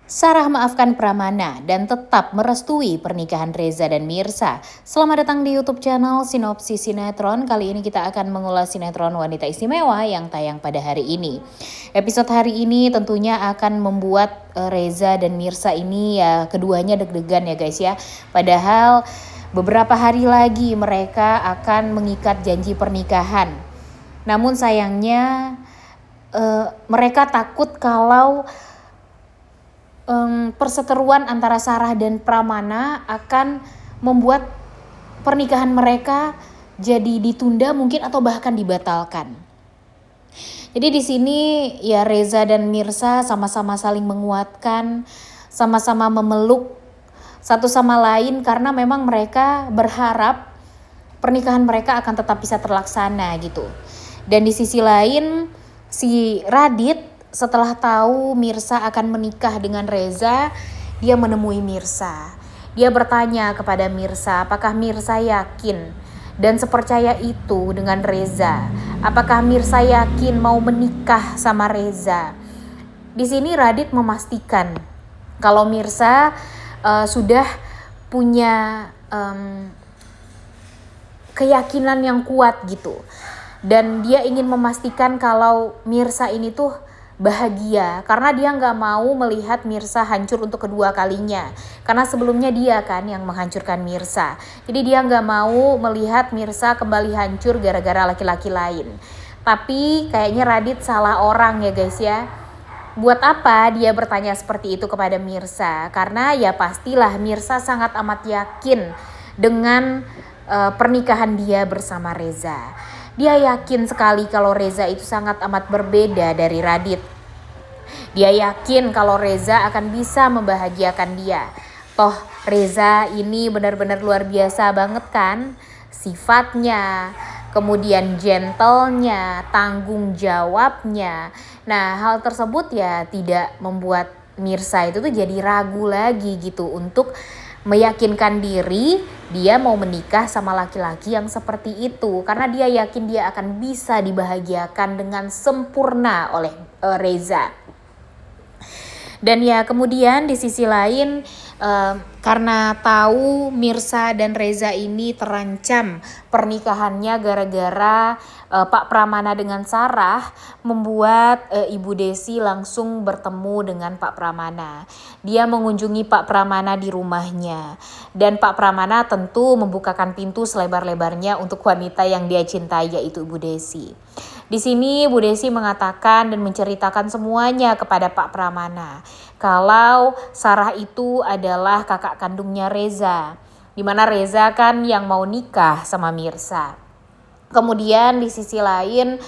Sarah maafkan Pramana dan tetap merestui pernikahan Reza dan Mirsa. Selamat datang di YouTube channel Sinopsis Sinetron. Kali ini kita akan mengulas sinetron Wanita Istimewa yang tayang pada hari ini. Episode hari ini tentunya akan membuat Reza dan Mirsa ini ya keduanya deg-degan ya guys ya. Padahal beberapa hari lagi mereka akan mengikat janji pernikahan. Namun sayangnya mereka takut kalau perseteruan antara Sarah dan Pramana akan membuat pernikahan mereka jadi ditunda mungkin atau bahkan dibatalkan. Jadi di sini ya Reza dan Mirsa sama-sama saling menguatkan, sama-sama memeluk satu sama lain karena memang mereka berharap pernikahan mereka akan tetap bisa terlaksana gitu. Dan di sisi lain si Radit setelah tahu Mirsa akan menikah dengan Reza, dia menemui Mirsa. Dia bertanya kepada Mirsa, apakah Mirsa yakin dan sepercaya itu dengan Reza? Apakah Mirsa yakin mau menikah sama Reza? Di sini Radit memastikan kalau Mirsa sudah punya keyakinan yang kuat gitu. Dan dia ingin memastikan kalau Mirsa ini tuh bahagia karena dia nggak mau melihat Mirsa hancur untuk kedua kalinya karena sebelumnya dia kan yang menghancurkan Mirsa. Jadi dia nggak mau melihat Mirsa kembali hancur gara-gara laki-laki lain. Tapi kayaknya Radit salah orang ya guys ya. Buat apa dia bertanya seperti itu kepada Mirsa? Karena ya pastilah Mirsa sangat amat yakin dengan pernikahan dia bersama Reza. Dia yakin sekali kalau Reza itu sangat amat berbeda dari Radit. Dia yakin kalau Reza akan bisa membahagiakan dia. Toh Reza ini benar-benar luar biasa banget kan sifatnya, kemudian gentlenya, tanggung jawabnya. Nah hal tersebut ya tidak membuat Mirsa itu tuh jadi ragu lagi gitu untuk meyakinkan diri dia mau menikah sama laki-laki yang seperti itu karena dia yakin dia akan bisa dibahagiakan dengan sempurna oleh Reza. Dan ya kemudian di sisi lain karena tahu Mirsa dan Reza ini terancam pernikahannya gara-gara Pak Pramana dengan Sarah, membuat Ibu Desi langsung bertemu dengan Pak Pramana. Dia mengunjungi Pak Pramana di rumahnya dan Pak Pramana tentu membukakan pintu selebar-lebarnya untuk wanita yang dia cintai yaitu Ibu Desi. Di sini Bu Desi mengatakan dan menceritakan semuanya kepada Pak Pramana. Kalau Sarah itu adalah kakak kandungnya Reza. Dimana Reza kan yang mau nikah sama Mirsa. Kemudian di sisi lain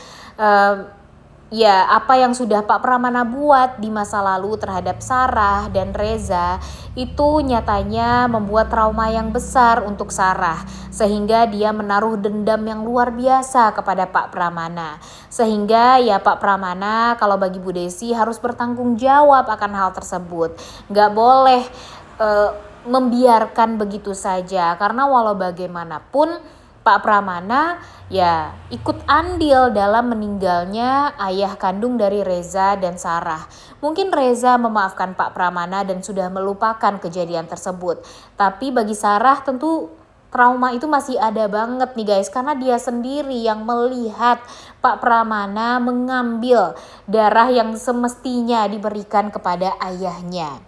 ya apa yang sudah Pak Pramana buat di masa lalu terhadap Sarah dan Reza itu nyatanya membuat trauma yang besar untuk Sarah sehingga dia menaruh dendam yang luar biasa kepada Pak Pramana sehingga ya Pak Pramana kalau bagi Bu Desi harus bertanggung jawab akan hal tersebut, nggak boleh membiarkan begitu saja karena walau bagaimanapun Pak Pramana ya ikut andil dalam meninggalnya ayah kandung dari Reza dan Sarah. Mungkin Reza memaafkan Pak Pramana dan sudah melupakan kejadian tersebut. Tapi bagi Sarah tentu trauma itu masih ada banget nih guys. Karena dia sendiri yang melihat Pak Pramana mengambil darah yang semestinya diberikan kepada ayahnya.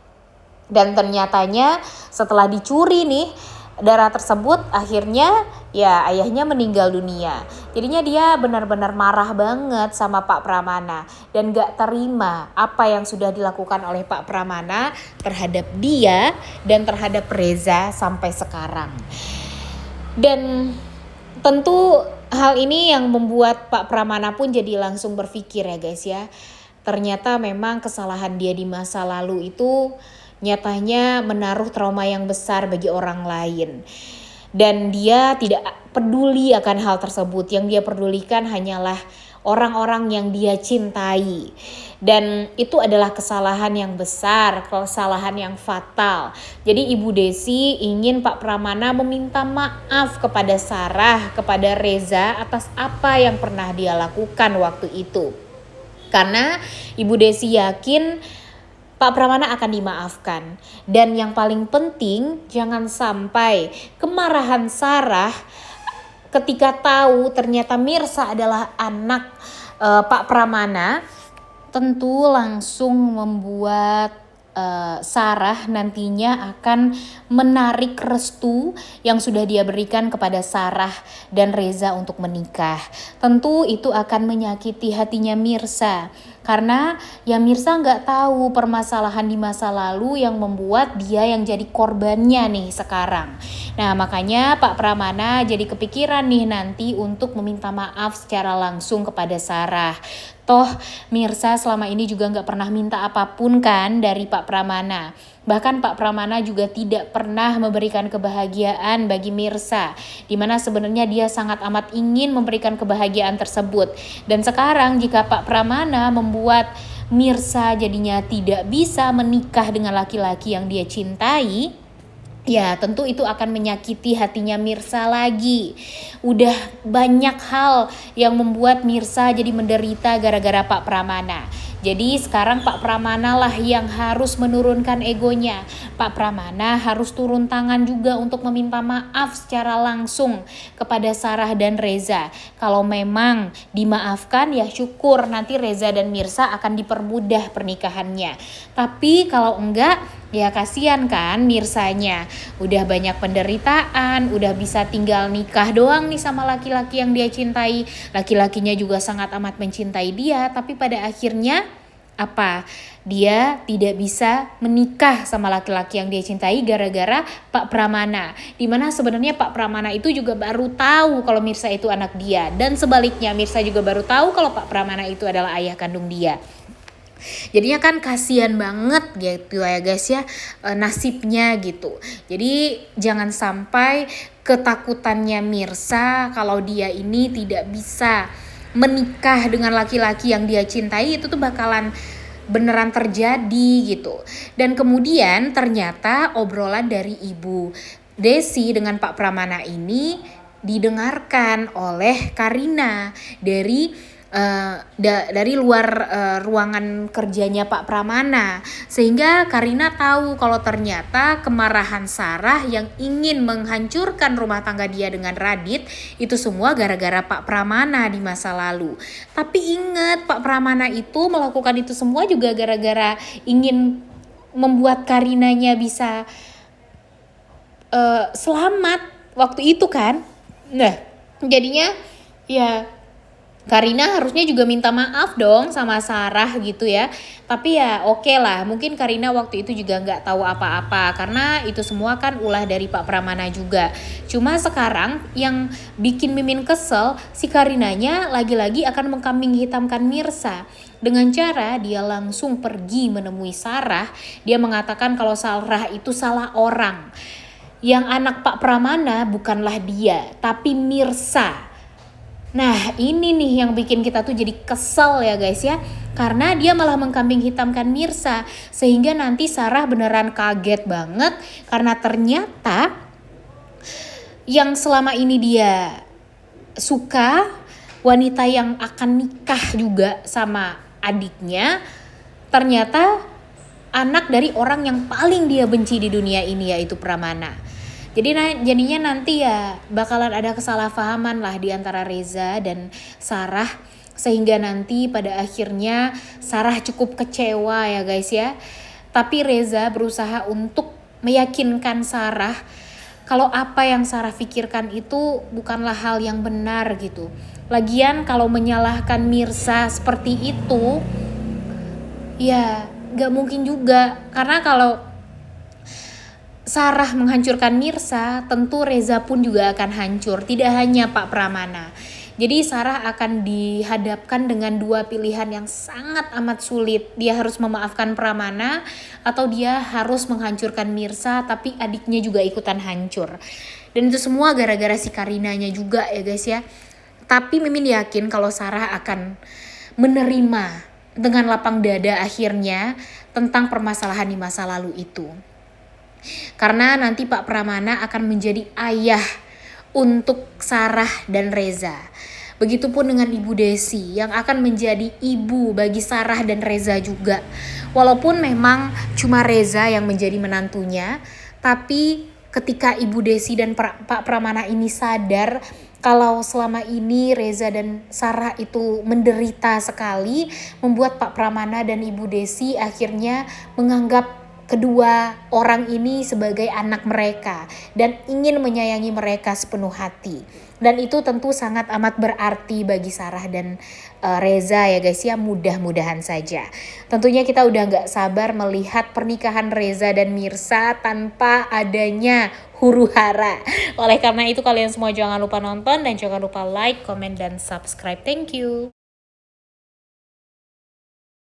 Dan ternyatanya setelah dicuri nih darah tersebut akhirnya ya ayahnya meninggal dunia. Jadinya dia benar-benar marah banget sama Pak Pramana dan gak terima apa yang sudah dilakukan oleh Pak Pramana terhadap dia dan terhadap Reza sampai sekarang. Dan tentu hal ini yang membuat Pak Pramana pun jadi langsung berpikir ya guys ya. Ternyata memang kesalahan dia di masa lalu itu nyatanya menaruh trauma yang besar bagi orang lain. Dan dia tidak peduli akan hal tersebut. Yang dia pedulikan hanyalah orang-orang yang dia cintai. Dan itu adalah kesalahan yang besar, kesalahan yang fatal. Jadi Ibu Desi ingin Pak Pramana meminta maaf kepada Sarah, kepada Reza atas apa yang pernah dia lakukan waktu itu. Karena Ibu Desi yakin Pak Pramana akan dimaafkan. Dan yang paling penting, jangan sampai kemarahan Sarah ketika tahu ternyata Mirsa adalah anak Pak Pramana, tentu langsung membuat Sarah nantinya akan menarik restu yang sudah dia berikan kepada Sarah dan Reza untuk menikah. Tentu itu akan menyakiti hatinya Mirsa, karena ya Mirsa nggak tahu permasalahan di masa lalu yang membuat dia yang jadi korbannya nih sekarang. Nah makanya Pak Pramana jadi kepikiran nih nanti untuk meminta maaf secara langsung kepada Sarah. Toh Mirsa selama ini juga nggak pernah minta apapun kan dari Pak Pramana. Bahkan Pak Pramana juga tidak pernah memberikan kebahagiaan bagi Mirsa, dimana sebenarnya dia sangat amat ingin memberikan kebahagiaan tersebut. Dan sekarang jika Pak Pramana membuat Mirsa jadinya tidak bisa menikah dengan laki-laki yang dia cintai, ya tentu itu akan menyakiti hatinya Mirsa lagi. Udah banyak hal yang membuat Mirsa jadi menderita gara-gara Pak Pramana. Jadi sekarang Pak Pramana lah yang harus menurunkan egonya. Pak Pramana harus turun tangan juga untuk meminta maaf secara langsung kepada Sarah dan Reza. Kalau memang dimaafkan ya syukur, nanti Reza dan Mirsa akan dipermudah pernikahannya. Tapi kalau enggak, ya kasihan kan Mirsanya. Udah banyak penderitaan, udah bisa tinggal nikah doang nih sama laki-laki yang dia cintai. Laki-lakinya juga sangat amat mencintai dia, tapi pada akhirnya apa? Dia tidak bisa menikah sama laki-laki yang dia cintai gara-gara Pak Pramana. Dimana sebenarnya Pak Pramana itu juga baru tahu kalau Mirsa itu anak dia. Dan sebaliknya Mirsa juga baru tahu kalau Pak Pramana itu adalah ayah kandung dia. Jadinya kan kasihan banget gitu ya guys ya, nasibnya gitu. Jadi jangan sampai ketakutannya Mirsa kalau dia ini tidak bisa menikah dengan laki-laki yang dia cintai itu tuh bakalan beneran terjadi gitu. Dan kemudian ternyata obrolan dari Ibu Desi dengan Pak Pramana ini didengarkan oleh Karina dari luar ruangan kerjanya Pak Pramana, sehingga Karina tahu kalau ternyata kemarahan Sarah yang ingin menghancurkan rumah tangga dia dengan Radit itu semua gara-gara Pak Pramana di masa lalu. Tapi ingat, Pak Pramana itu melakukan itu semua juga gara-gara ingin membuat Karinanya bisa selamat waktu itu kan. Nah jadinya ya Karina harusnya juga minta maaf dong sama Sarah gitu ya. Tapi ya oke lah, mungkin Karina waktu itu juga gak tahu apa-apa, karena itu semua kan ulah dari Pak Pramana juga. Cuma sekarang yang bikin Mimin kesel, si Karinanya lagi-lagi akan mengkambing hitamkan Mirsa. Dengan cara dia langsung pergi menemui Sarah, dia mengatakan kalau Sarah itu salah orang. Yang anak Pak Pramana bukanlah dia, tapi Mirsa. Nah ini nih yang bikin kita tuh jadi kesel ya guys ya, karena dia malah mengkambing hitamkan Mirsa, sehingga nanti Sarah beneran kaget banget karena ternyata yang selama ini dia suka, wanita yang akan nikah juga sama adiknya, ternyata anak dari orang yang paling dia benci di dunia ini, yaitu Pramana. Jadinya nanti ya bakalan ada kesalahpahaman lah di antara Reza dan Sarah, sehingga nanti pada akhirnya Sarah cukup kecewa ya guys ya. Tapi Reza berusaha untuk meyakinkan Sarah kalau apa yang Sarah pikirkan itu bukanlah hal yang benar gitu. Lagian kalau menyalahkan Mirsa seperti itu ya gak mungkin juga, karena kalau Sarah menghancurkan Mirsa, tentu Reza pun juga akan hancur, tidak hanya Pak Pramana. Jadi Sarah akan dihadapkan dengan dua pilihan yang sangat amat sulit. Dia harus memaafkan Pramana atau dia harus menghancurkan Mirsa tapi adiknya juga ikutan hancur. Dan itu semua gara-gara si Karinanya juga ya guys ya. Tapi Mimin yakin kalau Sarah akan menerima dengan lapang dada akhirnya tentang permasalahan di masa lalu itu. Karena nanti Pak Pramana akan menjadi ayah untuk Sarah dan Reza. Begitupun dengan Ibu Desi yang akan menjadi ibu bagi Sarah dan Reza juga. Walaupun memang cuma Reza yang menjadi menantunya, tapi ketika Ibu Desi dan Pak Pramana ini sadar kalau selama ini Reza dan Sarah itu menderita sekali, membuat Pak Pramana dan Ibu Desi akhirnya menganggap kedua orang ini sebagai anak mereka dan ingin menyayangi mereka sepenuh hati. Dan itu tentu sangat amat berarti bagi Sarah dan Reza ya guys ya, mudah-mudahan saja. Tentunya kita udah gak sabar melihat pernikahan Reza dan Mirsa tanpa adanya huru hara. Oleh karena itu kalian semua jangan lupa nonton dan jangan lupa like, comment, dan subscribe. Thank you.